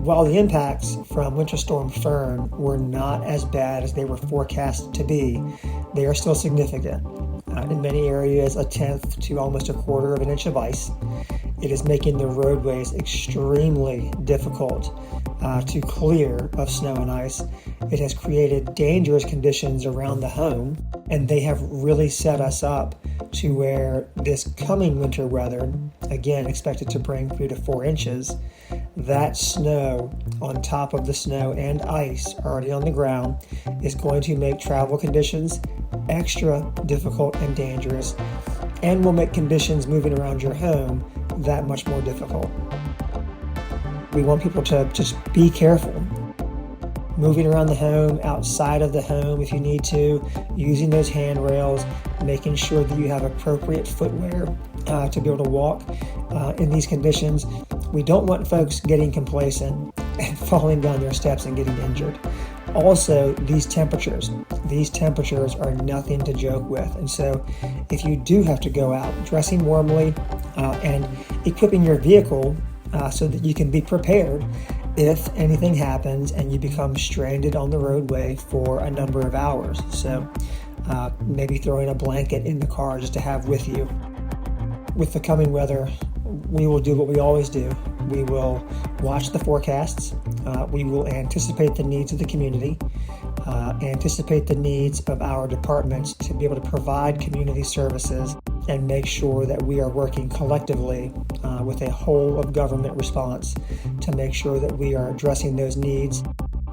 while the impacts from Winter Storm Fern were not as bad as they were forecast to be, they are still significant. In many areas, 1/10 to almost 1/4 of an inch of ice. It is making the roadways extremely difficult to clear of snow and ice. It has created dangerous conditions around the home, and they have really set us up to where this coming winter weather, again expected to bring 3 to 4 inches, that snow on top of the snow and ice already on the ground is going to make travel conditions extra difficult and dangerous, and will make conditions moving around your home that much more difficult. We want people to just be careful. Moving around the home, outside of the home if you need to, using those handrails, making sure that you have appropriate footwear to be able to walk in these conditions. We don't want folks getting complacent and falling down their steps and getting injured. Also, these temperatures are nothing to joke with. And so if you do have to go out, dressing warmly and equipping your vehicle so that you can be prepared if anything happens and you become stranded on the roadway for a number of hours. So maybe throwing a blanket in the car just to have with you. With the coming weather, we will do what we always do. We will watch the forecasts. We will anticipate the needs of the community, anticipate the needs of our departments to be able to provide community services, and make sure that we are working collectively with a whole of government response to make sure that we are addressing those needs.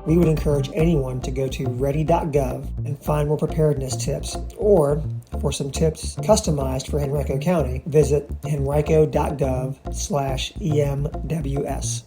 We would encourage anyone to go to ready.gov and find more preparedness tips, or for some tips customized for Henrico County, visit henrico.gov/EMWS.